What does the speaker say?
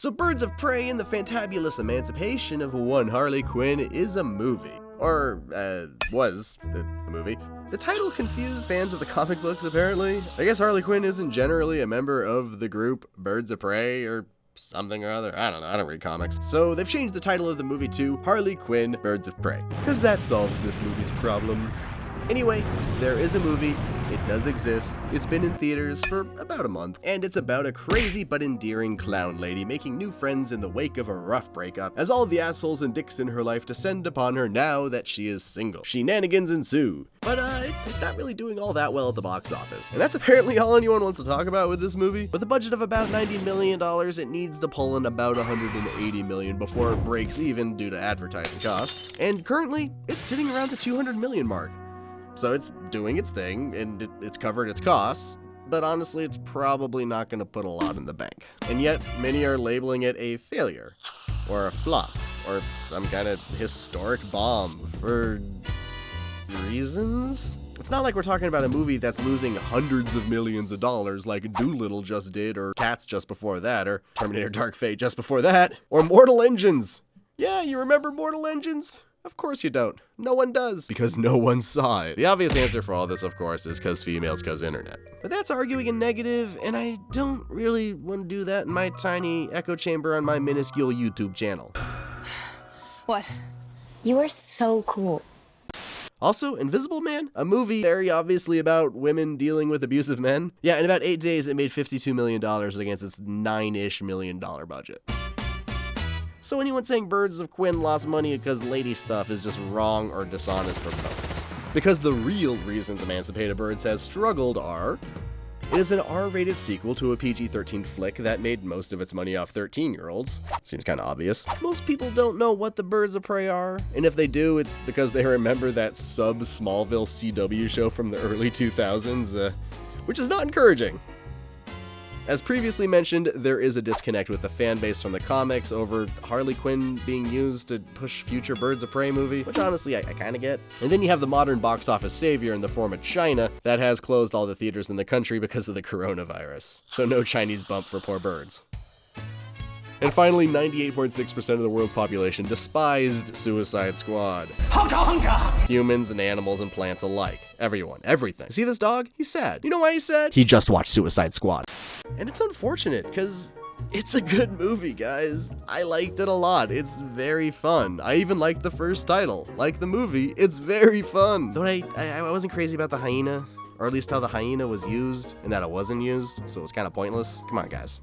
So Birds of Prey and the Fantabulous Emancipation of One Harley Quinn is a movie. Or, was a movie. The title confused fans of the comic books, apparently. I guess Harley Quinn isn't generally a member of the group Birds of Prey, or something or other. I don't know, I don't read comics. So they've changed the title of the movie to Harley Quinn Birds of Prey, because that solves this movie's problems. Anyway, there is a movie, it does exist, it's been in theaters for about a month, and it's about a crazy but endearing clown lady making new friends in the wake of a rough breakup, as all the assholes and dicks in her life descend upon her now that she is single. Shenanigans ensue. But it's not really doing all that well at the box office. And that's apparently all anyone wants to talk about with this movie. With a budget of about $90 million, it needs to pull in about $180 million before it breaks even due to advertising costs. And currently, it's sitting around the $200 million mark. So it's doing its thing, and it's covered its costs, but honestly, it's probably not going to put a lot in the bank. And yet, many are labeling it a failure, or a flop, or some kind of historic bomb for reasons? It's not like we're talking about a movie that's losing hundreds of millions of dollars like Dolittle just did, or Cats just before that, or Terminator Dark Fate just before that, or Mortal Engines. Yeah, you remember Mortal Engines? Of course you don't. No one does. Because no one saw it. The obvious answer for all this, of course, is because females, because internet. But that's arguing a negative, and I don't really want to do that in my tiny echo chamber on my minuscule YouTube channel. What? You are so cool. Also, Invisible Man, a movie very obviously about women dealing with abusive men. Yeah, in about 8 days, it made $52 million against its $9-ish million budget. So anyone saying Birds of Quinn lost money because lady stuff is just wrong or dishonest or both. Because the real reasons Emancipated Birds has struggled are: it is an R-rated sequel to a PG-13 flick that made most of its money off 13-year-olds. Seems kinda obvious. Most people don't know what the Birds of Prey are, and if they do, it's because they remember that sub-Smallville CW show from the early 2000s, which is not encouraging. As previously mentioned, there is a disconnect with the fan base from the comics over Harley Quinn being used to push future Birds of Prey movie, which honestly I kinda get. And then you have the modern box office savior in the form of China that has closed all the theaters in the country because of the coronavirus. So no Chinese bump for poor birds. And finally, 98.6% of the world's population despised Suicide Squad. Honka honka! Humans and animals and plants alike. Everyone. Everything. See this dog? He's sad. You know why he's sad? He just watched Suicide Squad. And it's unfortunate, because it's a good movie, guys. I liked it a lot. It's very fun. I even liked the first title. Like the movie, it's very fun. Though I wasn't crazy about the hyena, or at least how the hyena was used, and that it wasn't used, so it was kind of pointless. Come on, guys.